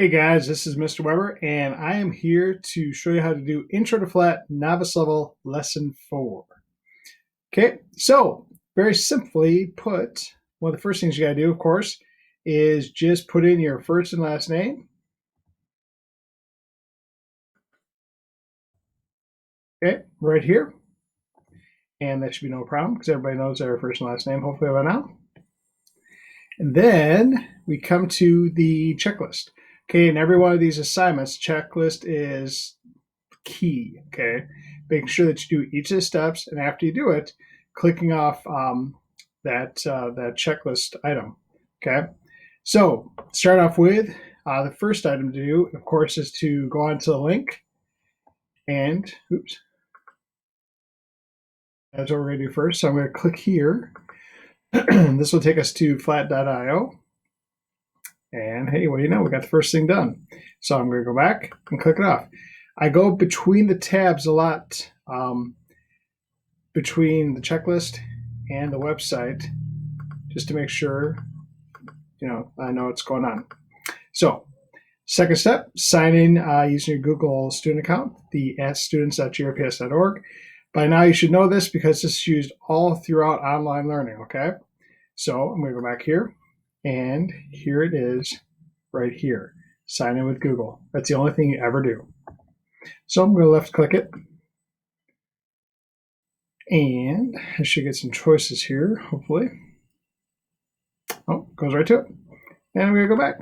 Hey guys, this is Mr. Weber, and I am here to show you how to do Intro to Flat Novice Level Lesson 4. Okay, so very simply put, one of the first things you gotta do, of course, is just put in your first and last name. Okay, right here. And that should be no problem because everybody knows their first and last name, hopefully by now. And then we come to the checklist. Okay, in every one of these assignments, checklist is key. Okay, making sure that you do each of the steps, and after you do it, clicking off that checklist item. Okay, so start off with the first item to do, of course, is to go onto the link, and oops, that's what we're going to do first. So I'm going to click here. This will take us to flat.io. And hey, what do you know? We got the first thing done. So I'm going to go back and click it off. I go between the tabs a lot, between the checklist and the website, just to make sure, I know what's going on. So second step, sign in using your Google student account, the students.grps.org. By now you should know this because this is used all throughout online learning, okay? So I'm going to go back here, and here it is right here. Sign in with Google. That's the only thing you ever do. So I'm going to left click it, and I should get some choices here, hopefully. Oh, goes right to it. And I'm going to go back.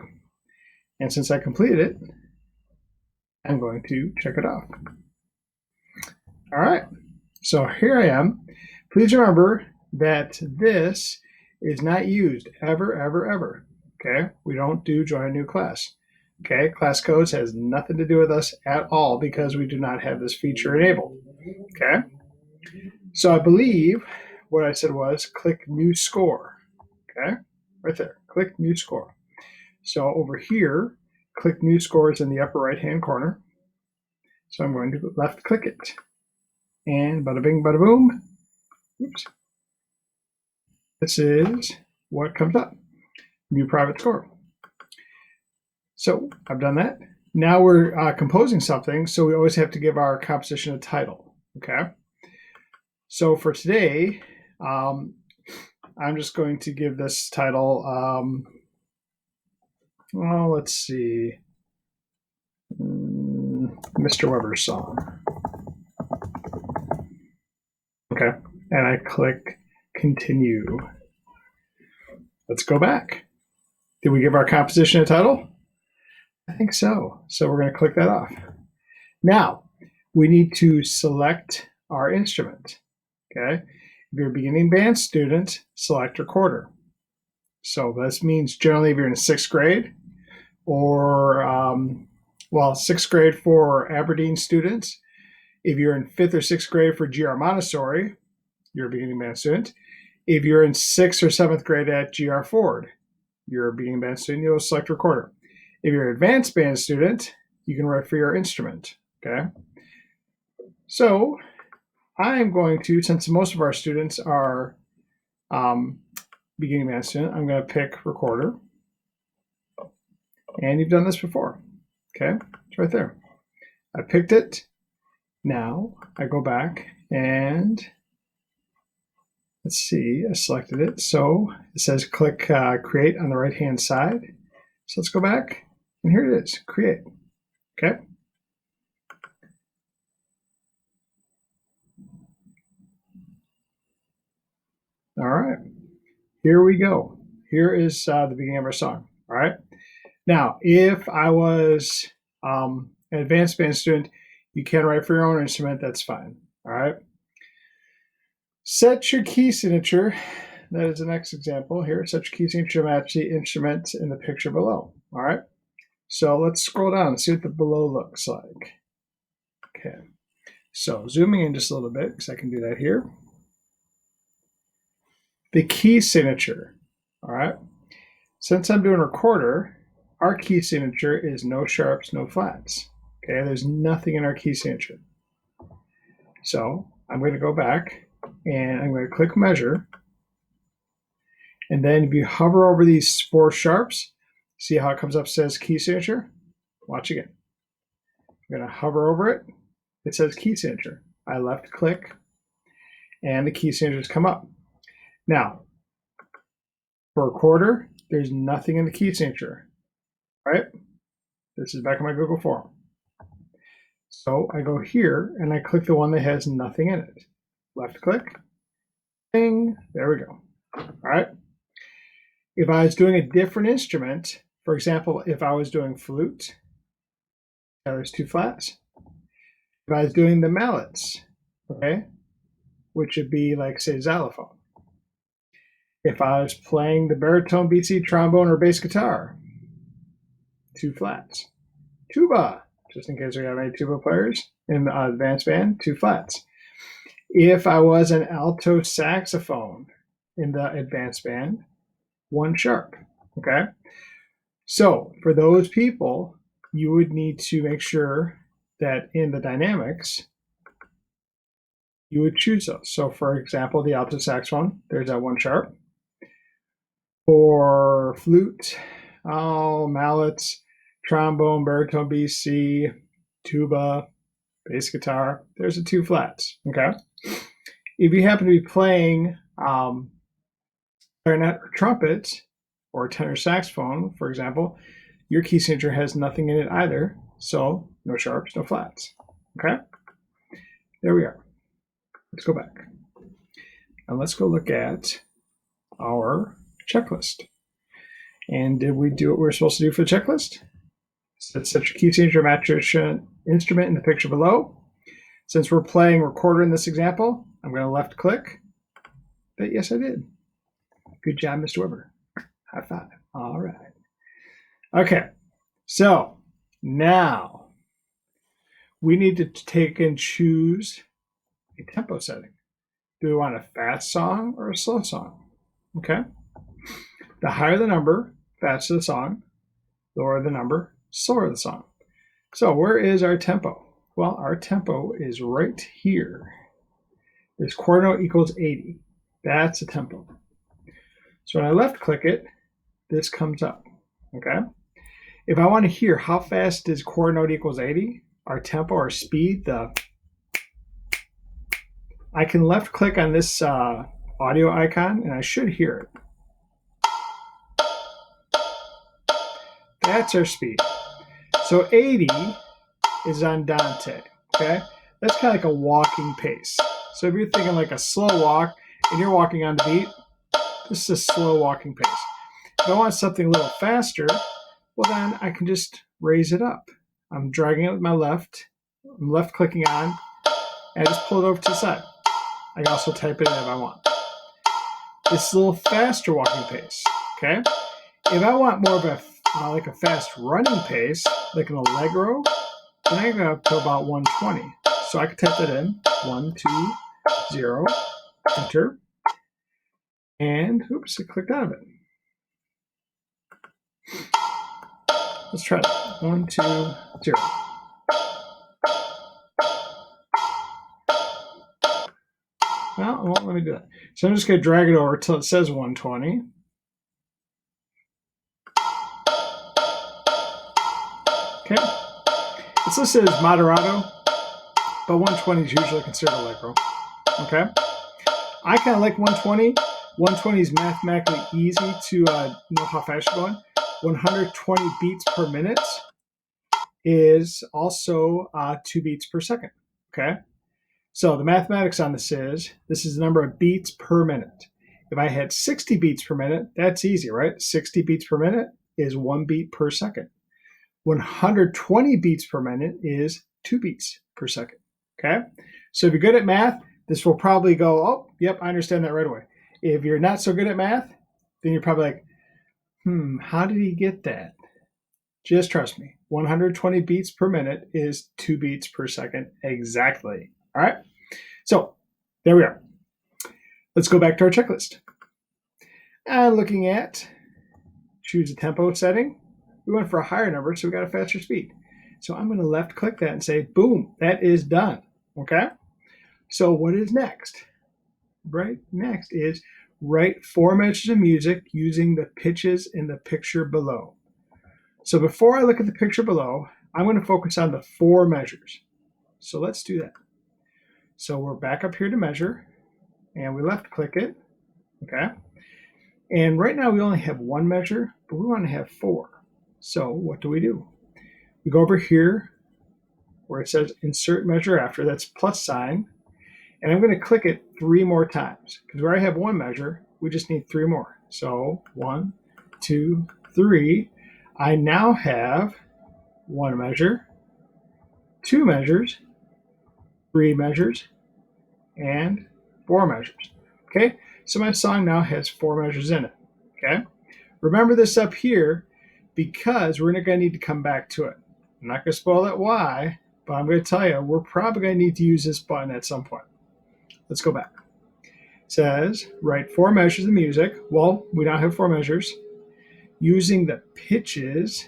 And since I completed it, I'm going to check it off. All right, so here I am. Please remember that this is not used ever, ever, ever. Okay, we don't do join a new class. Okay, class codes has nothing to do with us at all because we do not have this feature enabled. Okay, so I believe what I said was click new score. Okay, right there, click new score. So over here, click new scores in the upper right hand corner. So I'm going to left click it, and bada bing, bada boom. Oops. This is what comes up, new private score. So I've done that. Now we're composing something, so we always have to give our composition a title, okay? So for today, I'm just going to give this title, well, let's see, Mr. Weber's song. Okay, and I click continue. Let's go back. Did we give our composition a title? I think so. So we're going to click that off. Now, we need to select our instrument. Okay. If you're a beginning band student, select recorder. So this means generally if you're in 6th grade or, well, 6th grade for Aberdeen students. If you're in 5th or 6th grade for GR Montessori, you're a beginning band student. If you're in 6th or 7th grade at GR Ford, you're a beginning band student, you'll select recorder. If you're an advanced band student, you can write for your instrument, okay? So I'm going to, since most of our students are beginning band student, I'm going to pick recorder. And you've done this before, okay? It's right there. I picked it. Now I go back and let's see, I selected it. So it says click create on the right-hand side. So let's go back. And here it is, create, okay? All right, here we go. Here is the beginning of our song, all right? Now, if I was an advanced band student, you can write for your own instrument, that's fine, all right? Set your key signature, that is the next example here. Set your key signature match the instrument in the picture below, all right? So let's scroll down and see what the below looks like. Okay, so zooming in just a little bit because I can do that here. The key signature, all right? Since I'm doing recorder, our key signature is no sharps, no flats. Okay, there's nothing in our key signature. So I'm going to go back and I'm going to click measure. And then if you hover over these 4 sharps, see how it comes up, says key signature? Watch again. I'm going to hover over it. It says key signature. I left click and the key signatures come up. Now, for a quarter, there's nothing in the key signature, right? This is back in my Google form. So I go here and I click the one that has nothing in it. Left click, bing, there we go. All right. If I was doing a different instrument, for example, if I was doing flute, there's 2 flats. If I was doing the mallets, okay, which would be like, say, xylophone. If I was playing the baritone, BC, trombone, or bass guitar, 2 flats. Tuba, just in case we have any tuba players in the advanced band, 2 flats. If I was an alto saxophone in the advanced band, 1 sharp, okay? So for those people, you would need to make sure that in the dynamics, you would choose those. So for example, the alto saxophone, there's that 1 sharp. For flute, mallets, trombone, baritone, BC, tuba, bass guitar, there's the 2 flats, okay? If you happen to be playing clarinet or trumpet or tenor saxophone, for example, your key signature has nothing in it either, so no sharps, no flats, okay? There we are. Let's go back. And let's go look at our checklist. And did we do what we were supposed to do for the checklist? Set your key signature match your instrument in the picture below. Since we're playing recorder in this example, I'm going to left click. But yes, I did. Good job, Mr. Weber. High five. All right. Okay. So now we need to take and choose a tempo setting. Do we want a fast song or a slow song? Okay. The higher the number, faster the song. Lower the number, slower the song. So where is our tempo? Well, our tempo is right here. This quarter note equals 80. That's a tempo. So when I left click it, this comes up, okay? If I want to hear how fast is quarter note equals 80, our tempo, our speed, I can left click on this audio icon and I should hear it. That's our speed. So 80 is andante, okay? That's kind of like a walking pace. So if you're thinking like a slow walk and you're walking on the beat, this is a slow walking pace. If I want something a little faster, well then I can just raise it up. I'm dragging it with my left. I'm left clicking on, and I just pull it over to the side. I can also type it in if I want. This is a little faster walking pace, okay? If I want more of a like a fast running pace, like an allegro, then I go up to about 120. So I can type that in, 1, 2, 0, enter, and oops, I clicked out of it. Let's try that. 1, 2, 0. Well, it won't let me do that. So I'm just going to drag it over until it says 120. Okay. It's listed as moderato, but 120 is usually considered allegro. Okay. I kind of like 120. 120 is mathematically easy to know how fast you're going. 120 beats per minute is also 2 beats per second. Okay. So the mathematics on this is the number of beats per minute. If I had 60 beats per minute, that's easy, right? 60 beats per minute is 1 beat per second. 120 beats per minute is 2 beats per second. Okay. So if you're good at math, this will probably go, oh, yep, I understand that right away. If you're not so good at math, then you're probably like, how did he get that? Just trust me. 120 beats per minute is 2 beats per second exactly. All right. So there we are. Let's go back to our checklist. And looking at choose a tempo setting. We went for a higher number, so we got a faster speed. So I'm going to left click that and say, boom, that is done. Okay. So what is next? Right next is write 4 measures of music using the pitches in the picture below. So before I look at the picture below, I'm going to focus on the 4 measures. So let's do that. So we're back up here to measure, and we left click it, okay? And right now we only have 1 measure, but we want to have 4. So what do? We go over here where it says insert measure after, that's plus sign, and I'm going to click it 3 more times because where I have 1 measure, we just need 3 more. So 1, 2, 3. I now have 1 measure, 2 measures, 3 measures, and 4 measures. Okay, so my song now has 4 measures in it. Okay, remember this up here because we're going to need to come back to it. I'm not going to spoil that why, but I'm going to tell you we're probably going to need to use this button at some point. Let's go back. It says write 4 measures of music. Well, we now have 4 measures using the pitches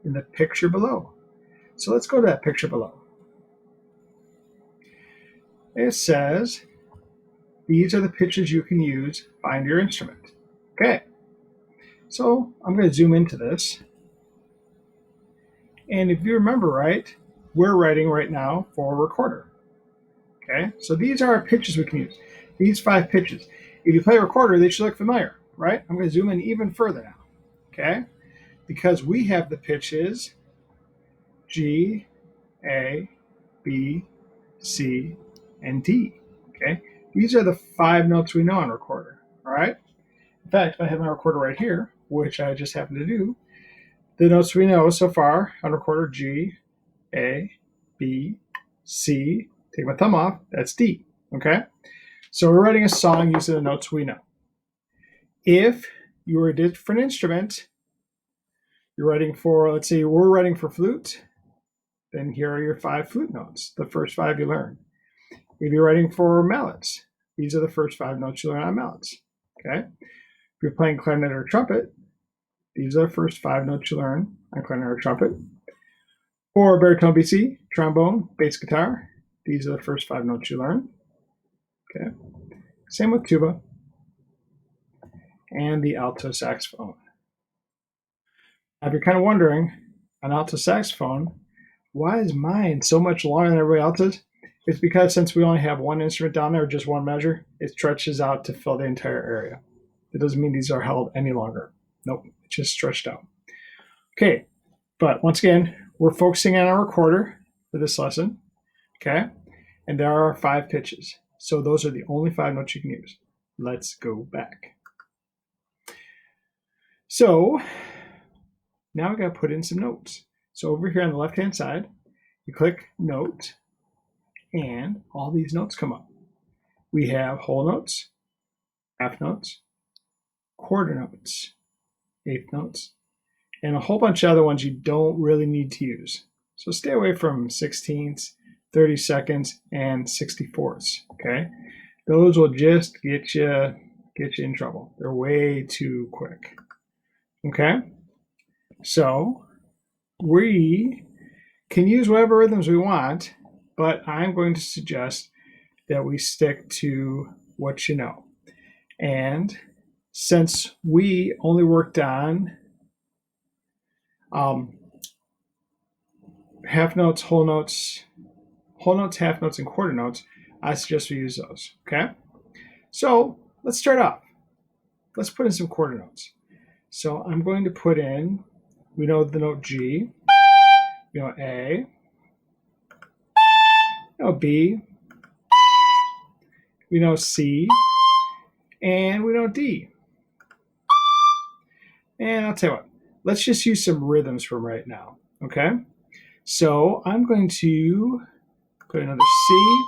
in the picture below. So let's go to that picture below. It says these are the pitches you can use. Find your instrument. Okay, so I'm going to zoom into this. And if you remember right, we're writing right now for a recorder. Okay, so these are our pitches we can use. These 5 pitches. If you play a recorder, they should look familiar, right? I'm going to zoom in even further now. Okay, because we have the pitches G, A, B, C, and D. Okay, these are the 5 notes we know on a recorder. All right. In fact, if I have my recorder right here, which I just happen to do, the notes we know so far on recorder G, A, B, C. Take my thumb off. That's D. Okay. So we're writing a song using the notes we know. If you were a different instrument, you're writing for, let's say we're writing for flute, then here are your 5 flute notes, the first 5 you learn. If you're writing for mallets, these are the first 5 notes you learn on mallets. Okay. If you're playing clarinet or trumpet, these are the first 5 notes you learn on clarinet or trumpet. For baritone BC, trombone, bass guitar, these are the first 5 notes you learn. Okay. Same with tuba and the alto saxophone. Now, if you're kind of wondering, on alto saxophone, why is mine so much longer than everybody else's? It's because since we only have 1 instrument down there, just 1 measure, it stretches out to fill the entire area. It doesn't mean these are held any longer. Nope, it's just stretched out. Okay, but once again, we're focusing on our recorder for this lesson, okay? And there are 5 pitches. So those are the only 5 notes you can use. Let's go back. So now we got to put in some notes. So over here on the left-hand side, you click note, and all these notes come up. We have whole notes, half notes, quarter notes, eighth notes, and a whole bunch of other ones you don't really need to use. So stay away from 16ths, 32nds, and 64ths, okay? Those will just get you in trouble. They're way too quick, okay? So we can use whatever rhythms we want, but I'm going to suggest that we stick to what you know. And since we only worked on half notes, whole notes, half notes, and quarter notes, I suggest we use those, okay? So let's start off. Let's put in some quarter notes. So I'm going to put in, we know the note G, we know A, we know B, we know C, and we know D. And I'll tell you what, let's just use some rhythms from right now, okay? So I'm going to put another C.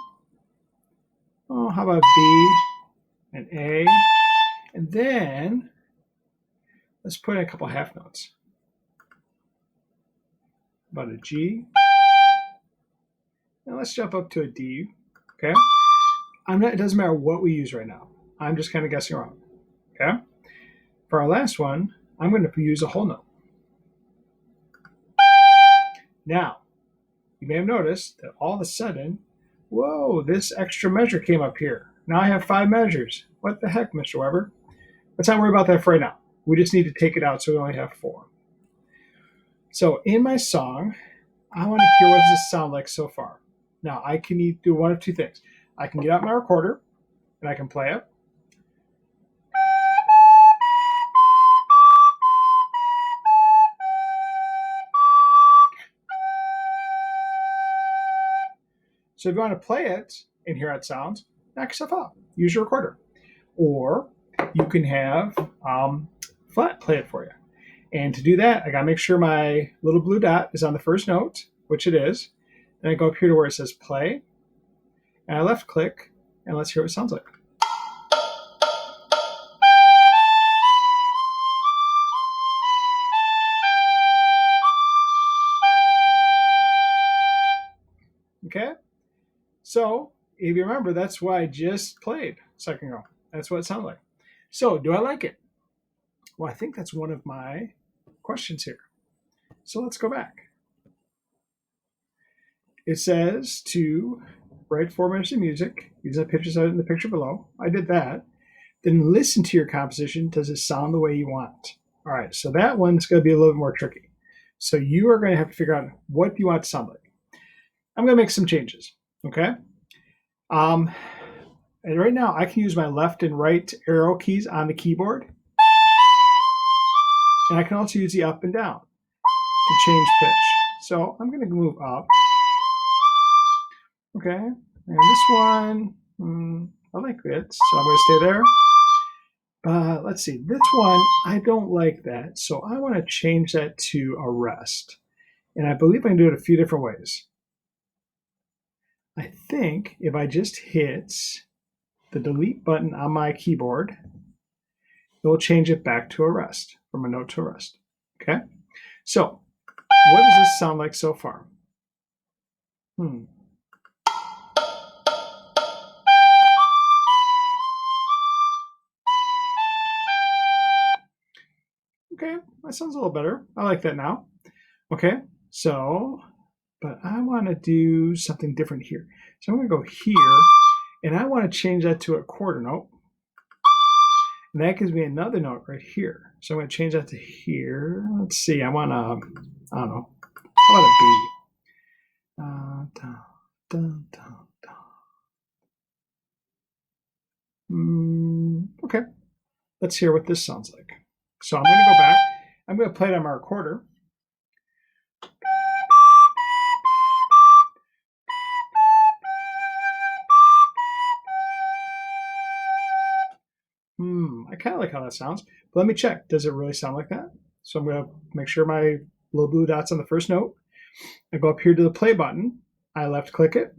Oh, how about B and A? And then let's put in a couple half notes. About a G. Now let's jump up to a D, okay? It doesn't matter what we use right now. I'm just kind of guessing around, okay? For our last one, I'm going to use a whole note. Now, you may have noticed that all of a sudden, whoa, this extra measure came up here. Now I have 5 measures. What the heck, Mr. Weber? Let's not worry about that for right now. We just need to take it out so we only have 4. So in my song, I want to hear what does this sound like so far. Now I can do one of two things. I can get out my recorder and I can play it. So if you want to play it and hear how it sounds, knock yourself out. Use your recorder. Or you can have Flat play it for you. And to do that, I got to make sure my little blue dot is on the first note, which it is. Then I go up here to where it says play, and I left click, and let's hear what it sounds like. Okay? So, if you remember, that's what I just played a second ago. That's what it sounded like. So, do I like it? Well, I think that's one of my questions here. So let's go back. It says to write 4 minutes of music using the pictures in the picture below. I did that. Then listen to your composition. Does it sound the way you want? All right, so that one's going to be a little bit more tricky. So you are going to have to figure out what do you want it to sound like. I'm going to make some changes, okay? And right now I can use my left and right arrow keys on the keyboard. And I can also use the up and down to change pitch. So I'm going to move up. Okay, and this one, I like it, so I'm going to stay there. Let's see, this one, I don't like that, so I want to change that to a rest. And I believe I can do it a few different ways. I think if I just hit the delete button on my keyboard, it will change it back to a rest, from a note to a rest. Okay, so what does this sound like so far? Okay, that sounds a little better. I like that now. Okay, so, but I want to do something different here. So I'm going to go here, and I want to change that to a quarter note. And that gives me another note right here. So I'm going to change that to here. Let's see, I want I don't know, I want a B. Okay, let's hear what this sounds like. So I'm going to go back. I'm going to play it on my recorder. I kind of like how that sounds. But let me check. Does it really sound like that? So I'm going to make sure my little blue dot's on the first note. I go up here to the play button. I left click it.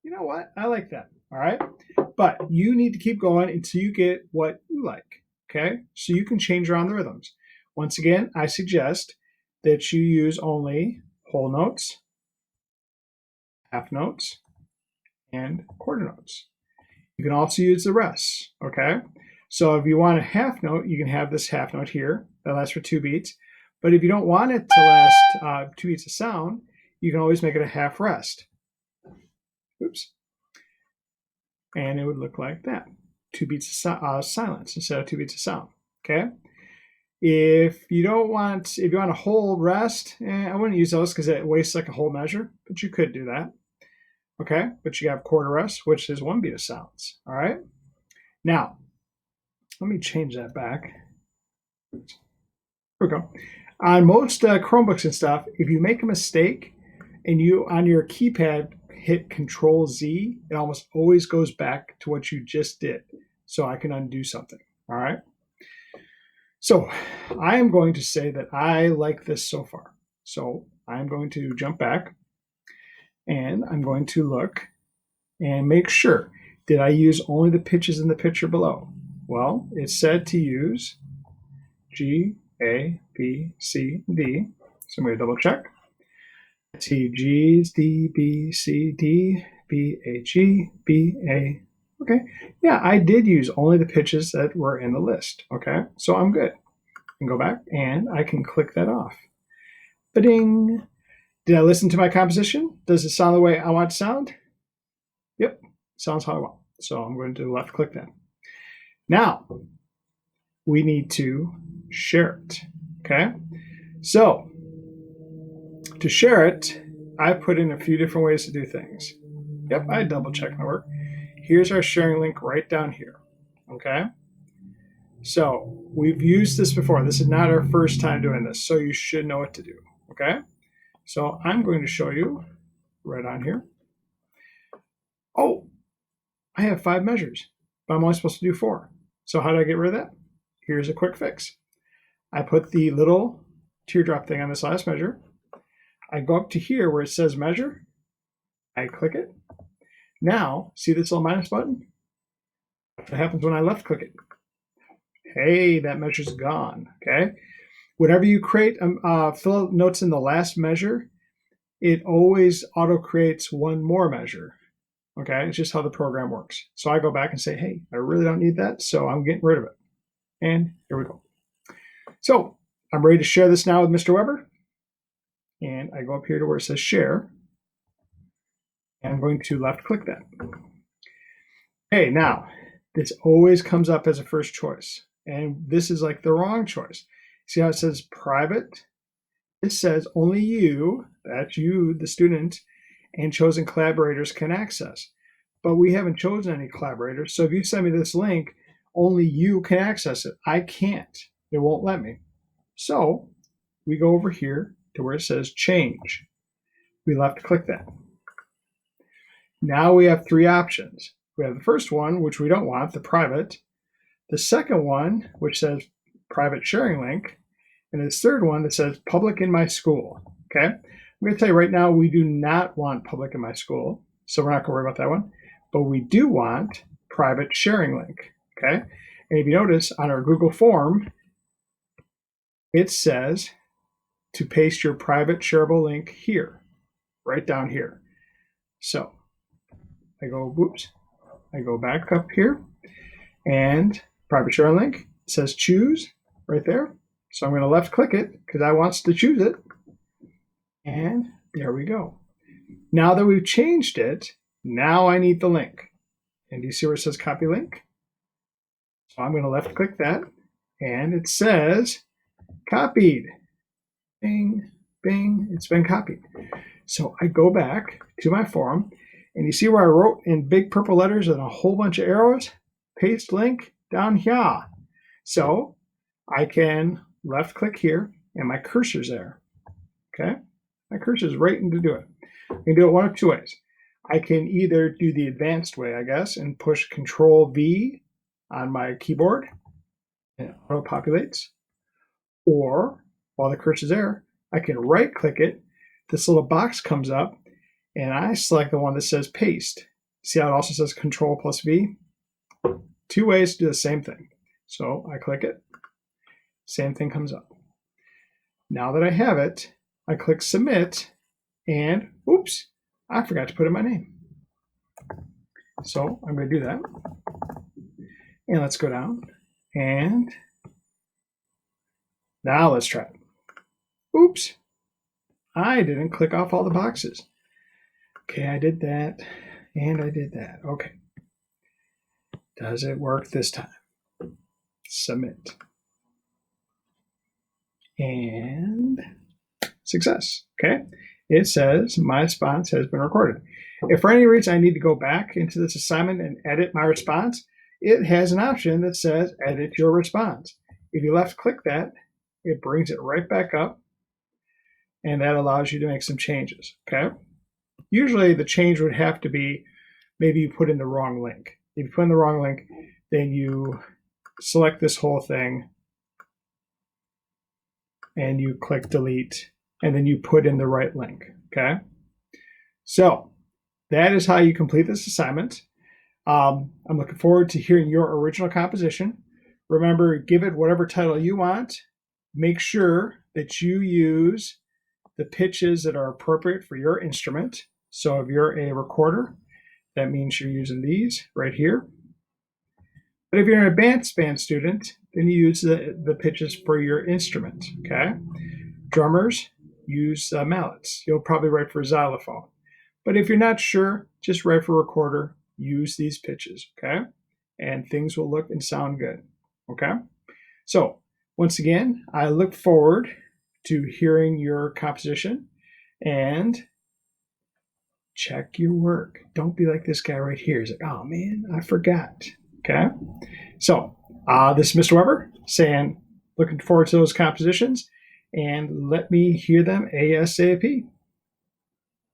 You know what? I like that. All right. But you need to keep going until you get what you like. Okay. So you can change around the rhythms. Once again, I suggest that you use only whole notes, half notes, and quarter notes. You can also use the rests, okay? So if you want a half note, you can have this half note here that lasts for 2 beats. But if you don't want it to last 2 beats of sound, you can always make it a half rest. Oops. And it would look like that. 2 beats of silence instead of 2 beats of sound, okay? If you want a whole rest, I wouldn't use those because it wastes like a whole measure, but you could do that. Okay, but you have quarter rest, which is 1 beat of sounds. All right. Now, let me change that back. Here we go. On most Chromebooks and stuff, if you make a mistake and you on your keypad hit Control Z, it almost always goes back to what you just did. So I can undo something. All right. So I am going to say that I like this so far. So I'm going to jump back and I'm going to look and make sure. Did I use only the pitches in the picture below? Well, it said to use G, A, B, C, D. So I'm going to double check. T, G, D, B, C, D, B, A, G, B, A. Okay. Yeah, I did use only the pitches that were in the list. Okay. So I'm good. I can go back and I can click that off. Ba-ding. Did I listen to my composition? Does it sound the way I want it to sound? Yep, sounds how I want. So I'm going to left click that. Now we need to share it. Okay, so to share it, I put in a few different ways to do things. Yep, I double checked my work. Here's our sharing link right down here. Okay, so we've used this before. This is not our first time doing this, so you should know what to do. Okay, so I'm going to show you right on here. Oh, I have 5 measures, but I'm only supposed to do 4. So how do I get rid of that? Here's a quick fix. I put the little teardrop thing on this last measure. I go up to here where it says measure. I click it. Now, see this little minus button? What happens when I left click it? Hey, that measure's gone, okay? Whenever you create, fill out notes in the last measure, it always auto creates one more measure, okay? It's just how the program works. So I go back and say, hey, I really don't need that, so I'm getting rid of it. And here we go. So I'm ready to share this now with Mr. Weber. And I go up here to where it says share. And I'm going to left click that. Okay, now this always comes up as a first choice. And this is like the wrong choice. See how it says private? It says only you, that's you, the student, and chosen collaborators can access. But we haven't chosen any collaborators. So if you send me this link, only you can access it. I can't. It won't let me. So we go over here to where it says change. We left click that. Now we have 3 options. We have the first one, which we don't want, the private. The second one, which says private sharing link. And this third one that says public in my school. Okay. I'm going to tell you right now, we do not want public in my school. So we're not going to worry about that one. But we do want private sharing link. Okay. And if you notice on our Google form, it says to paste your private shareable link here, right down here. So I go, whoops, I go back up here and private sharing link says choose right there. So I'm going to left click it because I want to choose it. And there we go. Now that we've changed it, now I need the link. And do you see where it says copy link? So I'm going to left click that and it says copied. Bing, bing, it's been copied. So I go back to my forum and you see where I wrote in big purple letters and a whole bunch of arrows, paste link down here. So I can left click here and my cursor's there. Okay, my cursor's right in to do it. I can do it one of 2 ways. I can either do the advanced way, I guess, and push Control V on my keyboard and it auto populates. Or while the cursor's there, I can right click it. This little box comes up and I select the one that says paste. See how it also says Control plus V? 2 ways to do the same thing. So I click it, same thing comes up. Now that I have it, I click submit and oops, I forgot to put in my name. So I'm going to do that. And let's go down and now let's try it. Oops, I didn't click off all the boxes. Okay, I did that and I did that. Okay. Does it work this time? Submit. And success. Okay. It says my response has been recorded. If for any reason I need to go back into this assignment and edit my response, it has an option that says edit your response. If you left click that, it brings it right back up and that allows you to make some changes. Okay. Usually the change would have to be maybe you put in the wrong link. If you put in the wrong link, then you select this whole thing and you click delete and then you put in the right link. Okay. So that is how you complete this assignment. I'm looking forward to hearing your original composition. Remember, give it whatever title you want. Make sure that you use the pitches that are appropriate for your instrument. So if you're a recorder, that means you're using these right here. But if you're an advanced band student, then you use the pitches for your instrument, okay? Drummers use mallets. You'll probably write for xylophone. But if you're not sure, just write for recorder, use these pitches, okay? And things will look and sound good, okay? So once again, I look forward to hearing your composition and check your work. Don't be like this guy right here. He's like, oh man, I forgot, okay? So this is Mr. Weber saying, looking forward to those compositions and let me hear them ASAP.